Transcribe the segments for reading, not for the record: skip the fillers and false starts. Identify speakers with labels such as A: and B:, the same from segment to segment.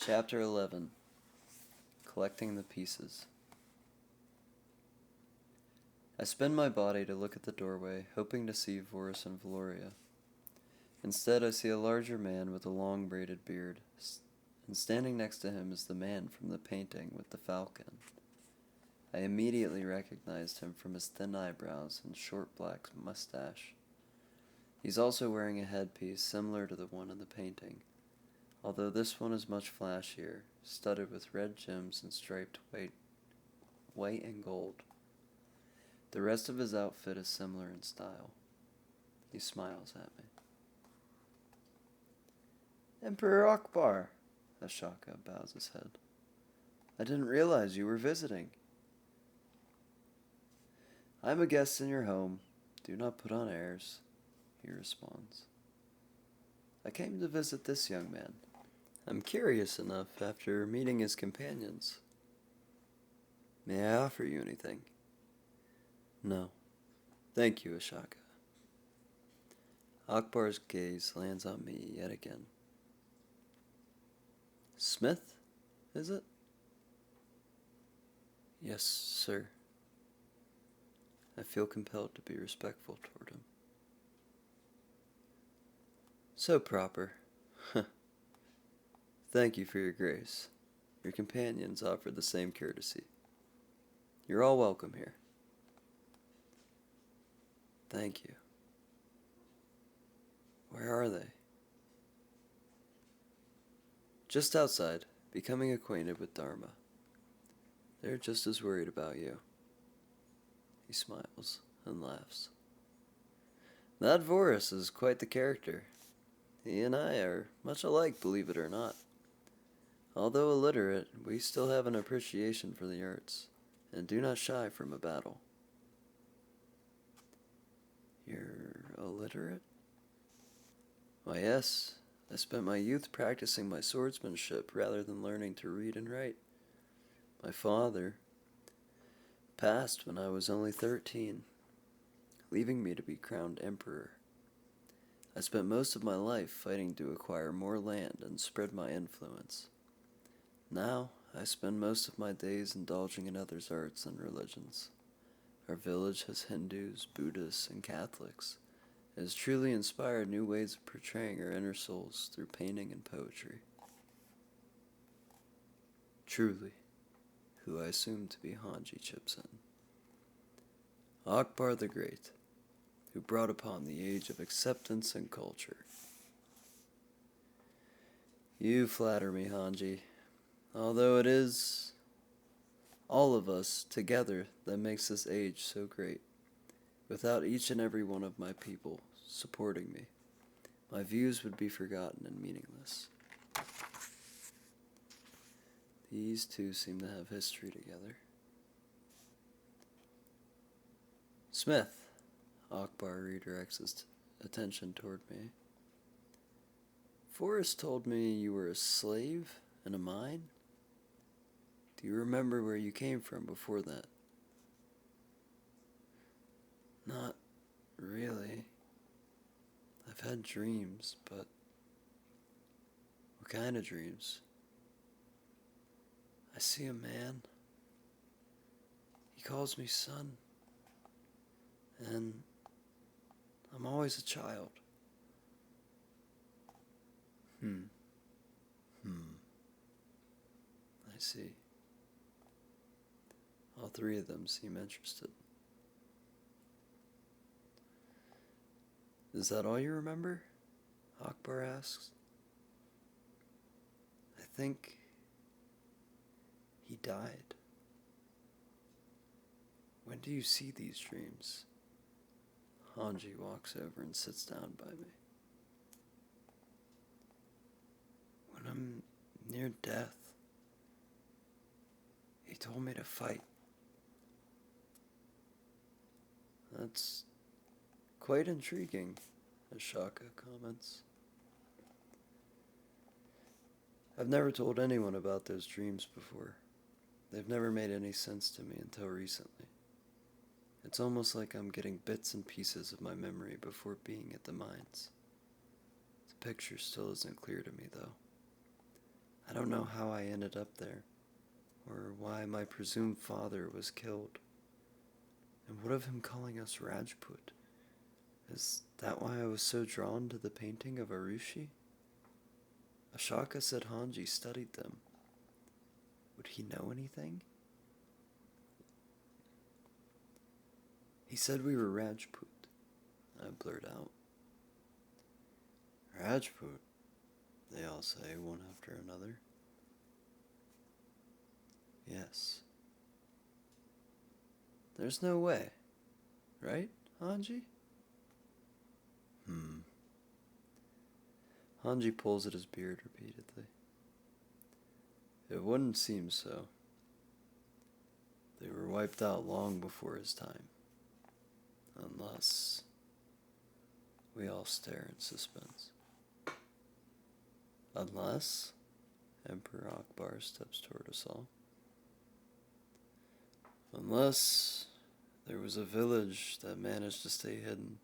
A: Chapter 11. Collecting the Pieces. I spin my body to look at the doorway, hoping to see Vorus and Valoria. Instead, I see a larger man with a long braided beard, and standing next to him is the man from the painting with the falcon. I immediately recognized him from his thin eyebrows and short black mustache. He's also wearing a headpiece similar to the one in the painting, although this one is much flashier, studded with red gems and striped white and gold. The rest of his outfit is similar in style. He smiles at me. Emperor Akbar, Ashoka bows his head. I didn't realize you were visiting. I'm a guest in your home. Do not put on airs, he responds. I came to visit this young man. I'm curious enough after meeting his companions. May I offer you anything? No. Thank you, Ashoka. Akbar's gaze lands on me yet again. Smith, is it? Yes, sir. I feel compelled to be respectful toward him. So proper. Thank you for your grace. Your companions offered the same courtesy. You're all welcome here. Thank you. Where are they? Just outside, becoming acquainted with Dharma. They're just as worried about you. He smiles and laughs. That Vorus is quite the character. He and I are much alike, believe it or not. Although illiterate, we still have an appreciation for the arts, and do not shy from a battle. You're illiterate? Why, yes. I spent my youth practicing my swordsmanship rather than learning to read and write. My father passed when I was only 13, leaving me to be crowned emperor. I spent most of my life fighting to acquire more land and spread my influence. Now, I spend most of my days indulging in others' arts and religions. Our village has Hindus, Buddhists, and Catholics. It has truly inspired new ways of portraying our inner souls through painting and poetry. Truly, who I assume to be Hanji chips in. Akbar the Great, who brought upon the age of acceptance and culture. You flatter me, Hanji, although it is all of us together that makes this age so great. Without each and every one of my people supporting me, my views would be forgotten and meaningless. These two seem to have history together. Smith, Akbar redirects his attention toward me. Forrest told me you were a slave in a mine. Do you remember where you came from before that? Not really. I've had dreams, but what kind of dreams? I see a man. He calls me son. And I'm always a child. I see. All three of them seem interested. Is that all you remember? Akbar asks. I think he died. When do you see these dreams? Hanji walks over and sits down by me. When I'm near death, he told me to fight. That's quite intriguing, Ashoka comments. I've never told anyone about those dreams before. They've never made any sense to me until recently. It's almost like I'm getting bits and pieces of my memory before being at the mines. The picture still isn't clear to me, though. I don't know how I ended up there, or why my presumed father was killed. And what of him calling us Rajput? Is that why I was so drawn to the painting of Arushi? Ashoka said Hanji studied them. Would he know anything? He said we were Rajput, I blurted out. Rajput, they all say, one after another. Yes. There's no way, right, Hanji? Hanji pulls at his beard repeatedly. It wouldn't seem so. They were wiped out long before his time. Unless... We all stare in suspense. Unless... Emperor Akbar steps toward us all. Unless there was a village that managed to stay hidden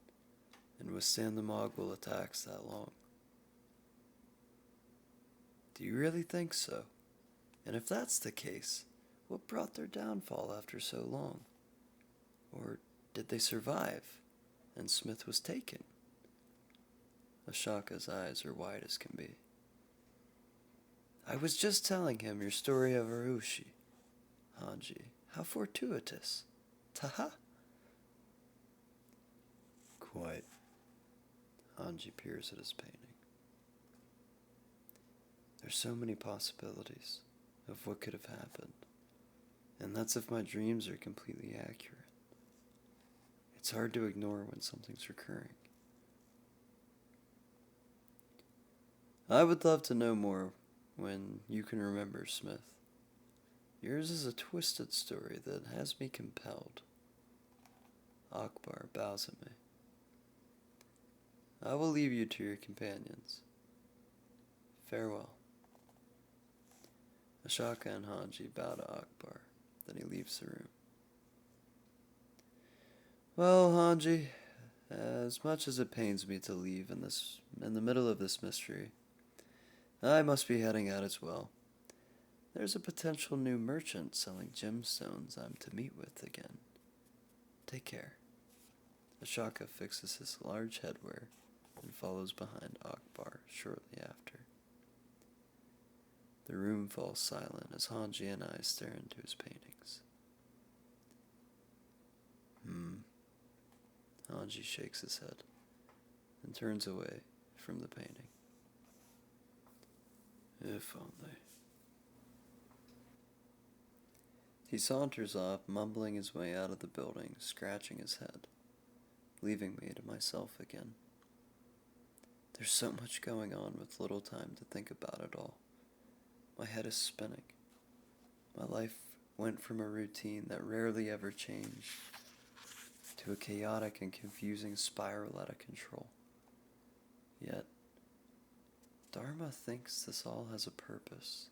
A: and withstand the Mogul attacks that long. Do you really think so? And if that's the case, what brought their downfall after so long? Or did they survive, and Smith was taken? Ashoka's eyes are wide as can be. I was just telling him your story of Arushi. Hanji, how fortuitous. Taha. Quite. Hanji peers at his painting. There's so many possibilities of what could have happened, and that's if my dreams are completely accurate. It's hard to ignore when something's recurring. I would love to know more when you can remember, Smith. Yours is a twisted story that has me compelled. Akbar bows at me. I will leave you to your companions. Farewell. Ashoka and Hanji bow to Akbar, then he leaves the room. Well, Hanji, as much as it pains me to leave in the middle of this mystery, I must be heading out as well. There's a potential new merchant selling gemstones I'm to meet with again. Take care. Ashoka fixes his large headwear and follows behind Akbar shortly after. The room falls silent as Hanji and I stare into his paintings. Hanji shakes his head and turns away from the painting. If only. He saunters off, mumbling his way out of the building, scratching his head, leaving me to myself again. There's so much going on with little time to think about it all. My head is spinning. My life went from a routine that rarely ever changed to a chaotic and confusing spiral out of control. Yet, Dharma thinks this all has a purpose.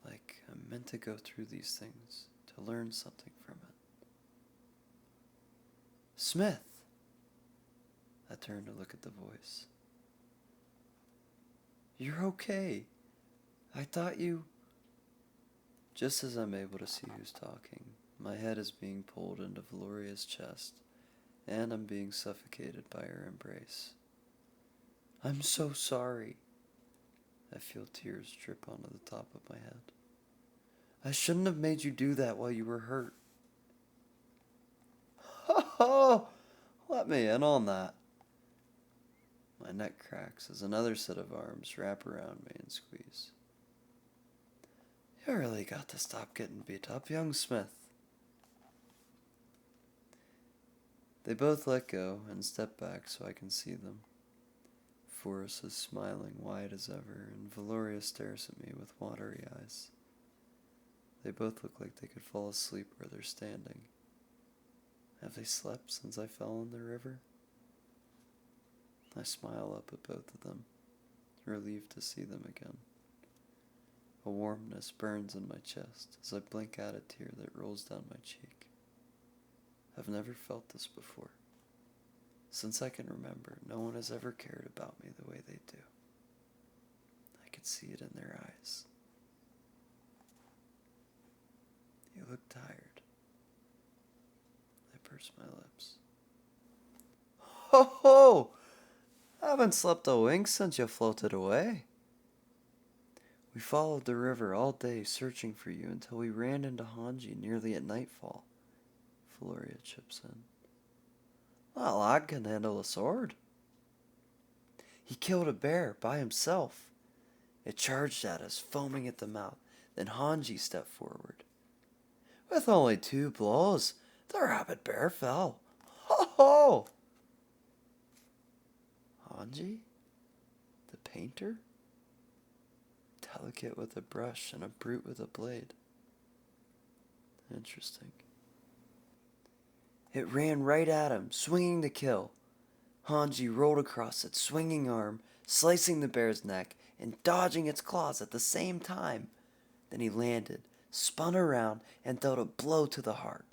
A: Like I'm meant to go through these things, to learn something from it. Smith! I turn to look at the voice. You're okay. I thought you... Just as I'm able to see who's talking, my head is being pulled into Valoria's chest, and I'm being suffocated by her embrace. I'm so sorry. I feel tears drip onto the top of my head. I shouldn't have made you do that while you were hurt. Oh, let me in on that. My neck cracks as another set of arms wrap around me and squeeze. You really got to stop getting beat up, young Smith. They both let go and step back so I can see them. Forrest is smiling wide as ever, and Valoria stares at me with watery eyes. They both look like they could fall asleep where they're standing. Have they slept since I fell in the river? I smile up at both of them, relieved to see them again. A warmness burns in my chest as I blink out a tear that rolls down my cheek. I've never felt this before. Since I can remember, no one has ever cared about me the way they do. I could see it in their eyes. You look tired. I purse my lips. Ho ho! I haven't slept a wink since you floated away. We followed the river all day searching for you until we ran into Hanji nearly at nightfall. Floria chips in. That lad can handle a sword. He killed a bear by himself. It charged at us, foaming at the mouth. Then Hanji stepped forward. With only 2 blows, the rabid bear fell. Ho ho! Hanji? The painter? Delicate with a brush and a brute with a blade. Interesting. It ran right at him, swinging to kill. Hanji rolled across its swinging arm, slicing the bear's neck and dodging its claws at the same time. Then he landed, spun around, and dealt a blow to the heart.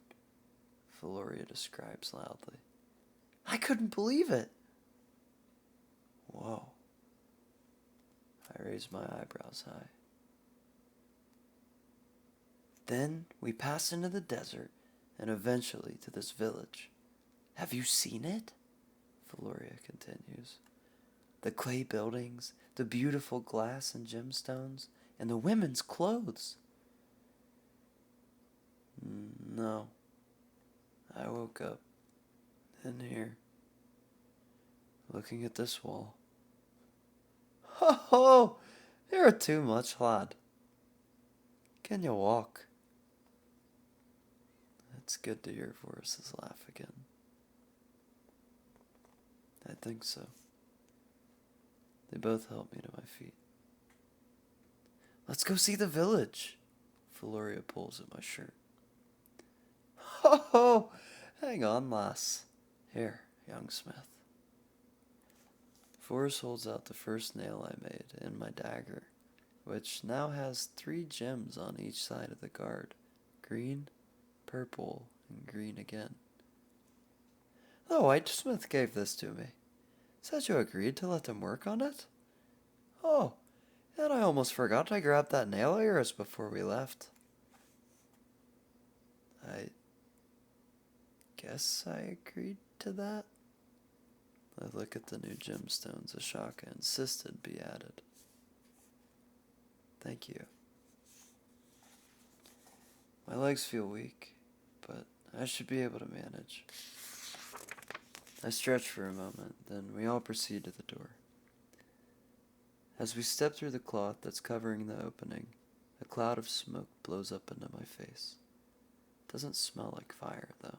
A: Floria describes loudly. I couldn't believe it. Whoa. I raised my eyebrows high. Then we passed into the desert and eventually to this village. Have you seen it? Floria continues. The clay buildings, the beautiful glass and gemstones, and the women's clothes. No. I woke up in here, looking at this wall. Ho ho! You're too much, lad. Can you walk? It's good to hear Forrest's laugh again. I think so. They both helped me to my feet. Let's go see the village. Floria pulls at my shirt. Ho ho! Hang on, lass. Here, young Smith. Forrest holds out the first nail I made and my dagger, which now has 3 gems on each side of the guard. Green, purple, and green again. The whitesmith gave this to me. Said you agreed to let him work on it? Oh, and I almost forgot I grabbed that nail of yours before we left. I guess I agreed to that. I look at the new gemstones Ashaka insisted be added. Thank you. My legs feel weak, but I should be able to manage. I stretch for a moment, then we all proceed to the door. As we step through the cloth that's covering the opening, a cloud of smoke blows up into my face. It doesn't smell like fire, though.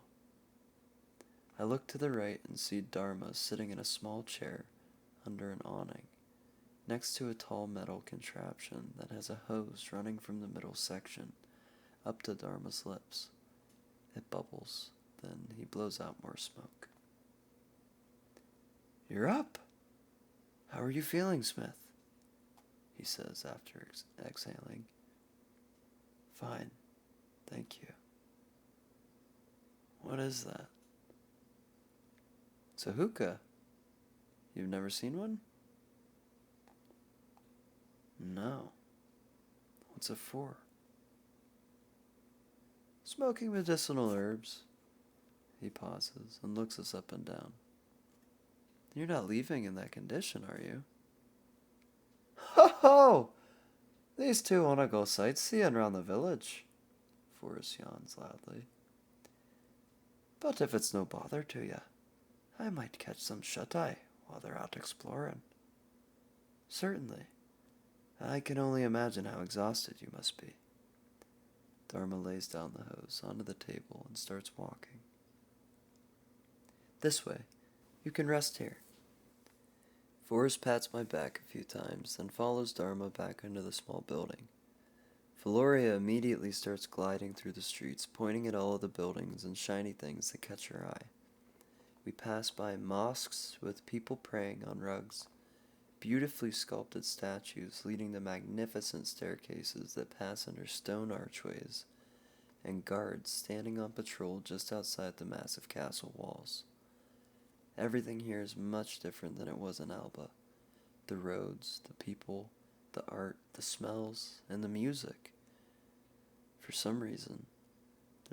A: I look to the right and see Dharma sitting in a small chair under an awning, next to a tall metal contraption that has a hose running from the middle section up to Dharma's lips. It bubbles, then he blows out more smoke. You're up. How are you feeling, Smith? He says after exhaling. Fine, thank you. What is that? It's a hookah. You've never seen one? No. What's it for? Smoking medicinal herbs. He pauses and looks us up and down. You're not leaving in that condition, are you? Ho ho! These 2 want to go sightseeing around the village. Forrest yawns loudly. But if it's no bother to you, I might catch some shut-eye while they're out exploring. Certainly. I can only imagine how exhausted you must be. Dharma lays down the hose onto the table and starts walking. This way. You can rest here. Forrest pats my back a few times, then follows Dharma back into the small building. Floria immediately starts gliding through the streets, pointing at all of the buildings and shiny things that catch her eye. We pass by mosques with people praying on rugs, beautifully sculpted statues leading to magnificent staircases that pass under stone archways, and guards standing on patrol just outside the massive castle walls. Everything here is much different than it was in Alba. The roads, the people, the art, the smells, and the music. For some reason,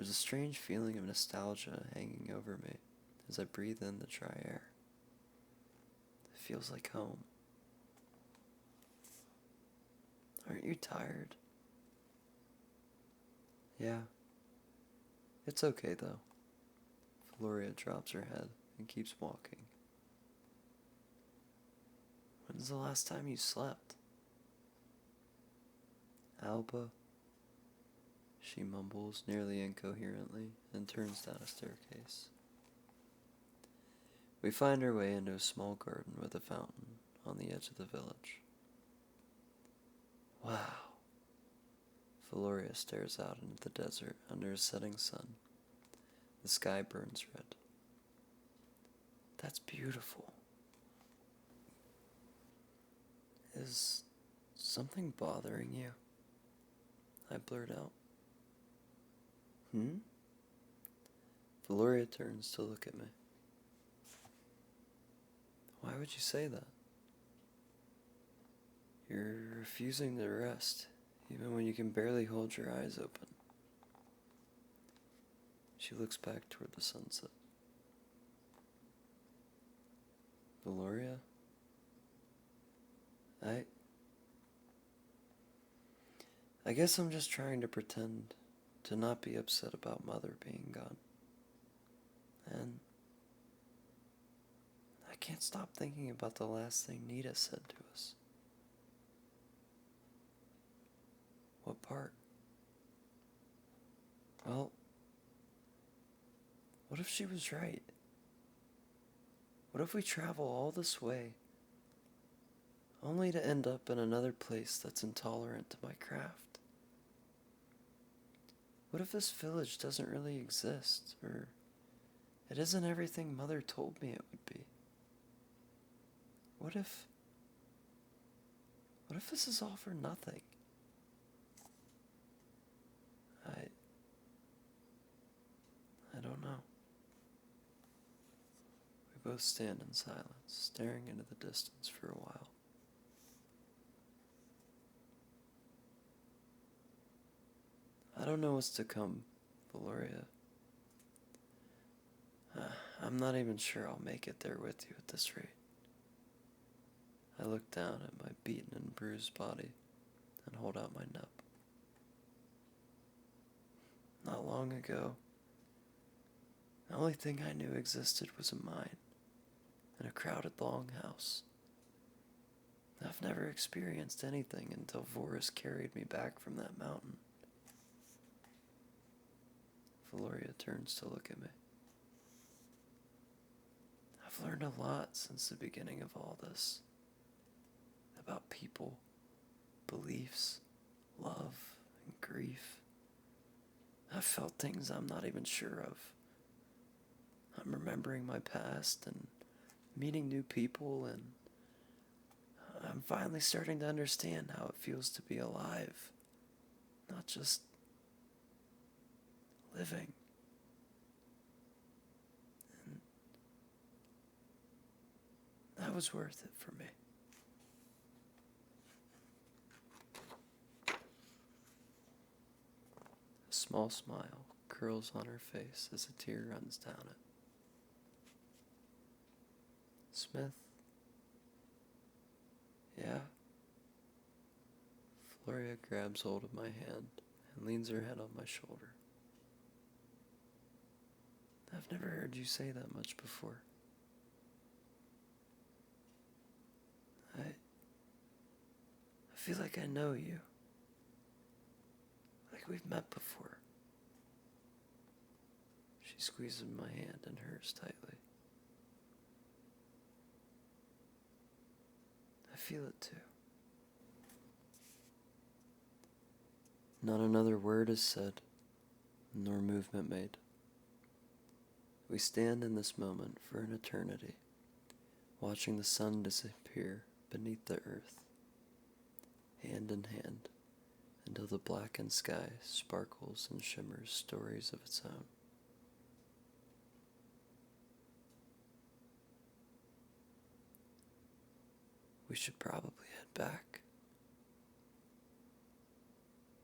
A: There's a strange feeling of nostalgia hanging over me as I breathe in the dry air. It feels like home. Aren't you tired? Yeah. It's okay, though. Valoria drops her head and keeps walking. When's the last time you slept? Alba, she mumbles nearly incoherently and turns down a staircase. We find our way into a small garden with a fountain on the edge of the village. Wow. Valoria stares out into the desert under a setting sun. The sky burns red. That's beautiful. Is something bothering you? I blurt out. Valoria turns to look at me. Why would you say that? You're refusing to rest, even when you can barely hold your eyes open. She looks back toward the sunset. Valoria? I guess I'm just trying to pretend to not be upset about Mother being gone. And I can't stop thinking about the last thing Nita said to us. What part? Well, what if she was right? What if we travel all this way, only to end up in another place that's intolerant to my craft? What if this village doesn't really exist, or it isn't everything Mother told me it would be? What if this is all for nothing? I don't know. We both stand in silence, staring into the distance for a while. I don't know what's to come, Valoria. I'm not even sure I'll make it there with you at this rate. I look down at my beaten and bruised body and hold out my nub. Not long ago, the only thing I knew existed was a mine and a crowded longhouse. I've never experienced anything until Vorus carried me back from that mountain. Valoria turns to look at me. I've learned a lot since the beginning of all this. About people, beliefs, love, and grief. I've felt things I'm not even sure of. I'm remembering my past and meeting new people, and I'm finally starting to understand how it feels to be alive, not just living. And that was worth it for me. A small smile curls on her face as a tear runs down it. Smith? Yeah? Floria grabs hold of my hand and leans her head on my shoulder. I've never heard you say that much before. I feel like I know you. Like we've met before. She squeezes my hand in hers tightly. I feel it too. Not another word is said, nor movement made. We stand in this moment for an eternity, watching the sun disappear beneath the earth, hand in hand, until the blackened sky sparkles and shimmers stories of its own. We should probably head back.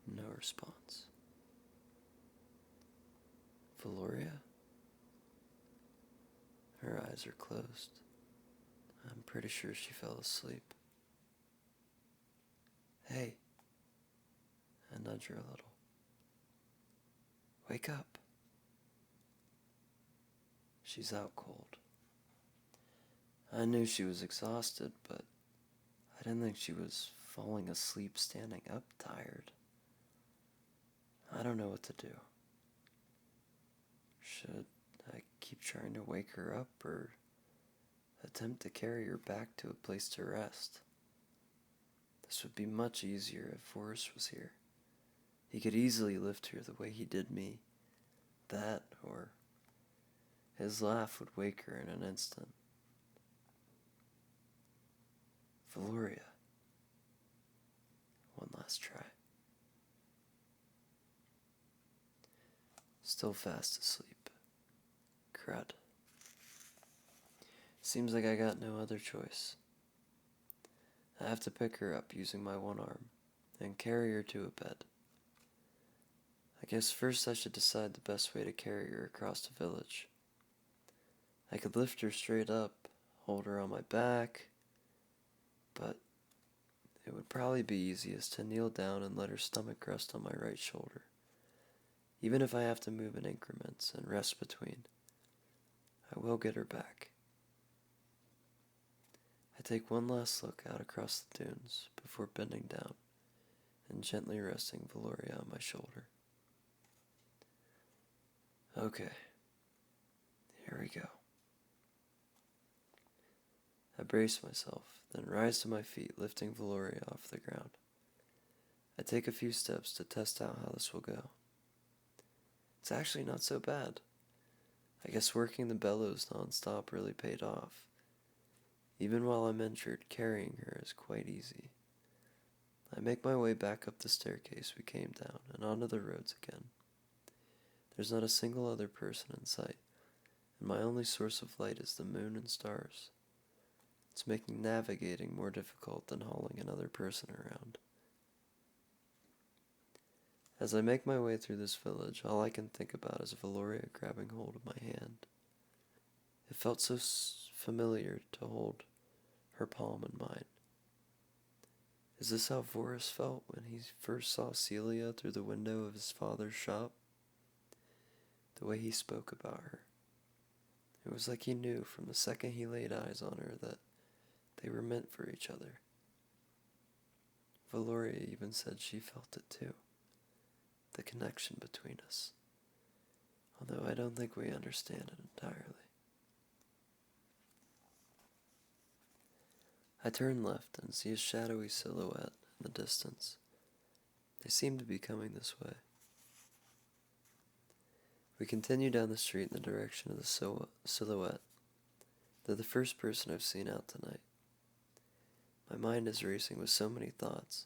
A: No response. Valoria? Her eyes are closed. I'm pretty sure she fell asleep. Hey, I nudge her a little. Wake up. She's out cold. I knew she was exhausted, but I didn't think she was falling asleep standing up tired. I don't know what to do. Should I keep trying to wake her up or attempt to carry her back to a place to rest? This would be much easier if Forrest was here. He could easily lift her the way he did me. That, or his laugh would wake her in an instant. Valoria. One last try. Still fast asleep. Crud. Seems like I got no other choice. I have to pick her up using my one arm and carry her to a bed. I guess first I should decide the best way to carry her across the village. I could lift her straight up, hold her on my back, but it would probably be easiest to kneel down and let her stomach rest on my right shoulder. Even if I have to move in increments and rest between, I will get her back. I take one last look out across the dunes before bending down and gently resting Valoria on my shoulder. Okay, here we go. I brace myself, then rise to my feet, lifting Valoria off the ground. I take a few steps to test out how this will go. It's actually not so bad. I guess working the bellows non-stop really paid off. Even while I'm injured, carrying her is quite easy. I make my way back up the staircase we came down and onto the roads again. There's not a single other person in sight, and my only source of light is the moon and stars. It's making navigating more difficult than hauling another person around. As I make my way through this village, all I can think about is Valoria grabbing hold of my hand. It felt so familiar to hold her palm in mine. Is this how Forrest felt when he first saw Celia through the window of his father's shop? The way he spoke about her. It was like he knew from the second he laid eyes on her that they were meant for each other. Valoria even said she felt it too. The connection between us. Although I don't think we understand it entirely. I turn left and see a shadowy silhouette in the distance. They seem to be coming this way. We continue down the street in the direction of the silhouette. They're the first person I've seen out tonight. My mind is racing with so many thoughts.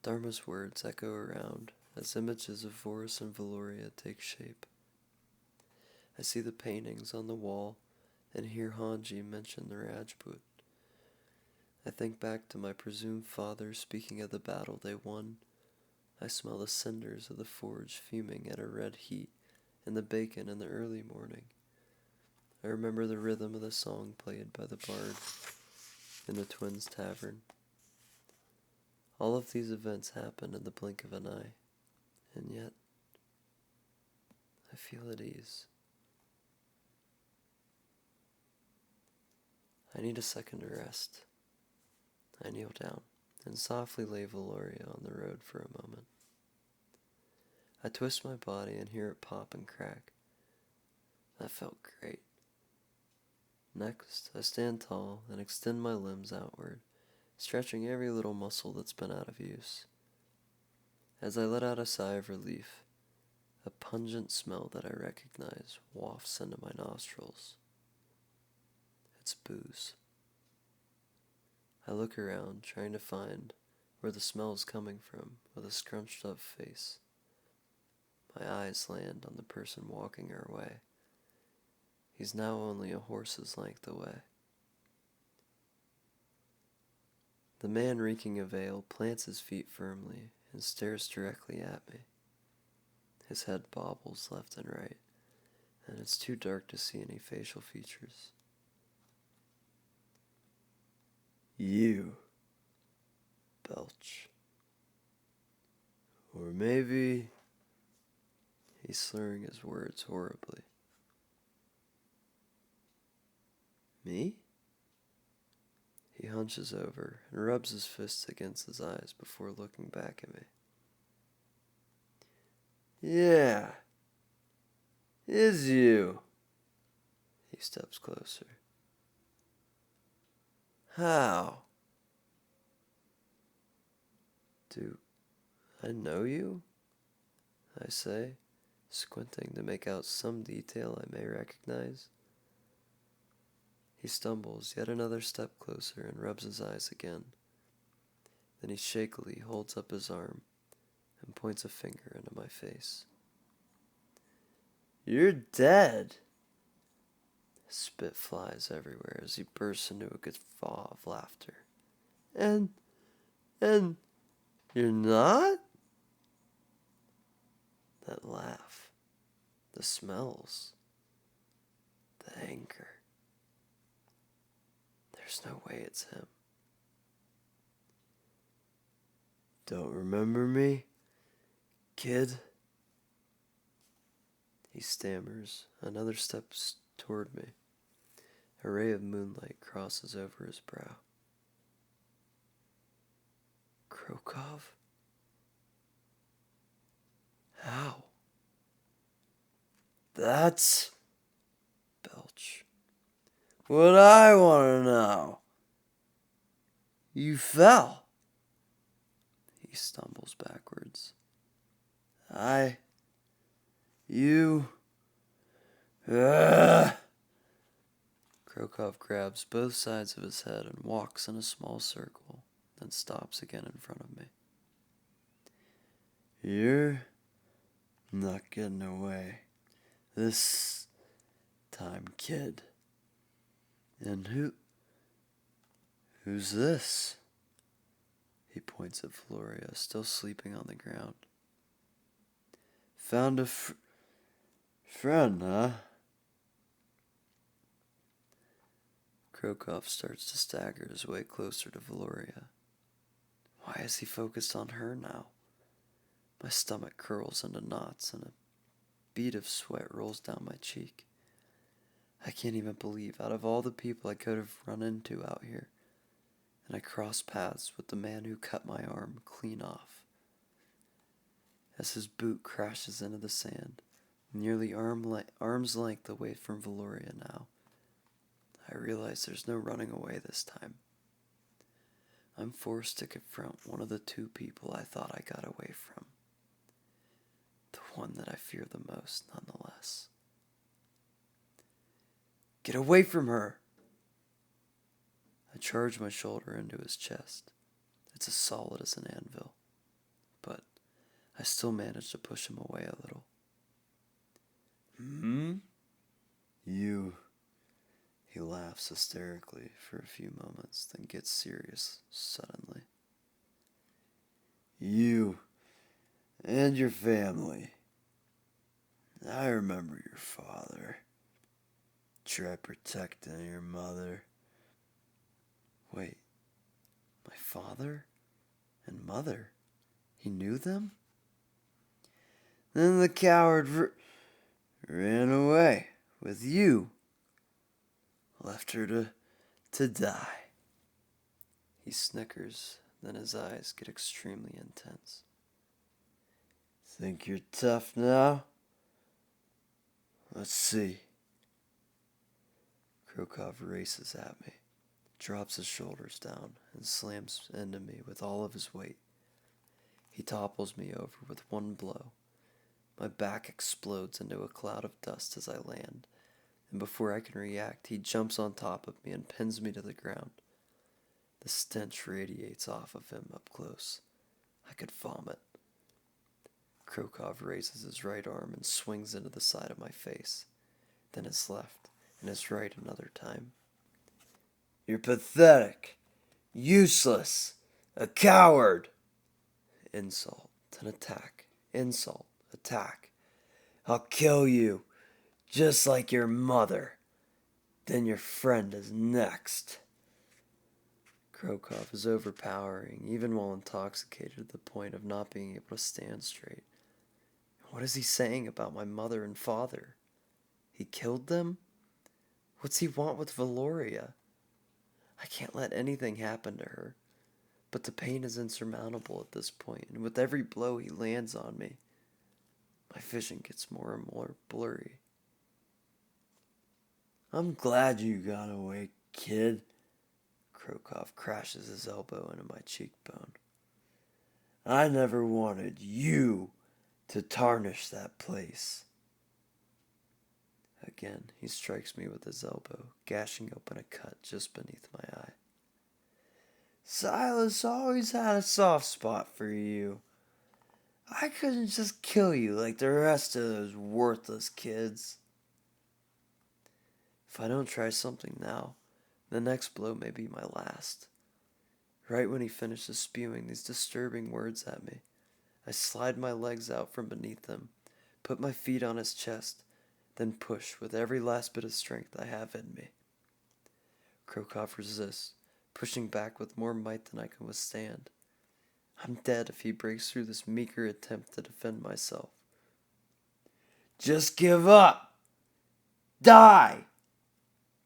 A: Dharma's words echo around as images of Forrest and Valoria take shape. I see the paintings on the wall and hear Hanji mention the Rajput. I think back to my presumed father speaking of the battle they won. I smell the cinders of the forge fuming at a red heat and the bacon in the early morning. I remember the rhythm of the song played by the bard in the Twins Tavern. All of these events happened in the blink of an eye, and yet I feel at ease. I need a second to rest. I kneel down and softly lay Valoria on the road for a moment. I twist my body and hear it pop and crack. That felt great. Next, I stand tall and extend my limbs outward, stretching every little muscle that's been out of use. As I let out a sigh of relief, a pungent smell that I recognize wafts into my nostrils. It's booze. I look around, trying to find where the smell is coming from with a scrunched up face. My eyes land on the person walking our way. He's now only a horse's length away. The man reeking of ale plants his feet firmly and stares directly at me. His head bobbles left and right, and it's too dark to see any facial features. You. Belch. Or maybe... He's slurring his words horribly. Me? He hunches over and rubs his fists against his eyes before looking back at me. Yeah. Is you. He steps closer. How? Do I know you? I say, squinting to make out some detail I may recognize. He stumbles yet another step closer and rubs his eyes again. Then he shakily holds up his arm and points a finger into my face. You're dead! Spit flies everywhere as he bursts into a guffaw of laughter. And you're not? That laugh, the smells, the anger. There's no way it's him. Don't remember me, kid? He stammers, another step toward me. A ray of moonlight crosses over his brow. Krokov? How? That's... Belch. What I want to know. You fell. He stumbles backwards. You... Krokov grabs both sides of his head and walks in a small circle, then stops again in front of me. You're not getting away this time, kid. And who's this? He points at Floria, still sleeping on the ground. Found a friend, huh? Krokov starts to stagger his way closer to Valoria. Why is he focused on her now? My stomach curls into knots and a bead of sweat rolls down my cheek. I can't even believe out of all the people I could have run into out here, and I cross paths with the man who cut my arm clean off. As his boot crashes into the sand, nearly arm's length away from Valoria now, I realize there's no running away this time. I'm forced to confront one of the two people I thought I got away from. The one that I fear the most, nonetheless. Get away from her! I charge my shoulder into his chest. It's as solid as an anvil, but I still manage to push him away a little. You... He laughs hysterically for a few moments, then gets serious suddenly. You and your family. I remember your father. Try protecting your mother. Wait, my father and mother? He knew them? Then the coward ran away with you. Left her to die. He snickers, then his eyes get extremely intense. Think you're tough now? Let's see. Krokov races at me, drops his shoulders down, and slams into me with all of his weight. He topples me over with one blow. My back explodes into a cloud of dust as I land, and before I can react, he jumps on top of me and pins me to the ground. The stench radiates off of him up close. I could vomit. Krokov raises his right arm and swings into the side of my face, then his left, and his right another time. You're pathetic, useless, a coward. Insult, then attack, insult, attack. I'll kill you, just like your mother. Then your friend is next. Krokov is overpowering, even while intoxicated to the point of not being able to stand straight. What is he saying about my mother and father? He killed them? What's he want with Valoria? I can't let anything happen to her. But the pain is insurmountable at this point, and with every blow he lands on me, my vision gets more and more blurry. I'm glad you got away, kid. Krokov crashes his elbow into my cheekbone. I never wanted you to tarnish that place. Again, he strikes me with his elbow, gashing open a cut just beneath my eye. Silas always had a soft spot for you. I couldn't just kill you like the rest of those worthless kids. If I don't try something now, the next blow may be my last. Right when he finishes spewing these disturbing words at me, I slide my legs out from beneath him, put my feet on his chest, then push with every last bit of strength I have in me. Krokov resists, pushing back with more might than I can withstand. I'm dead if he breaks through this meager attempt to defend myself. Just give up! Die!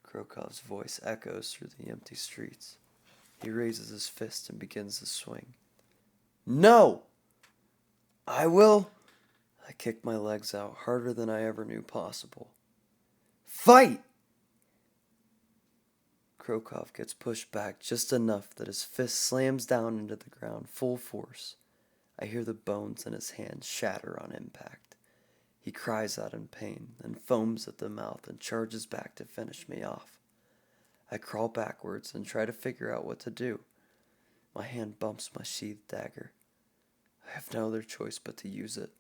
A: Krokov's voice echoes through the empty streets. He raises his fist and begins to swing. No! I will... I kick my legs out harder than I ever knew possible. Fight! Krokov gets pushed back just enough that his fist slams down into the ground full force. I hear the bones in his hand shatter on impact. He cries out in pain, then foams at the mouth and charges back to finish me off. I crawl backwards and try to figure out what to do. My hand bumps my sheathed dagger. I have no other choice but to use it.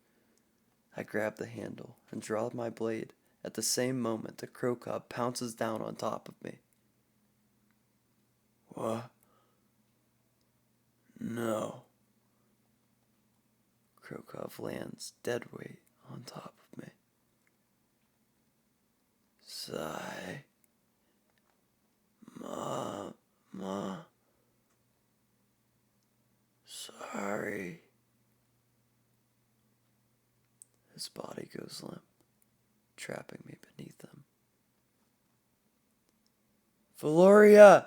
A: I grab the handle and draw my blade at the same moment the Krokov pounces down on top of me. What? No. Krokov lands dead weight on top of me. Sigh. Ma. Sorry. His body goes limp, trapping me beneath him. Valoria!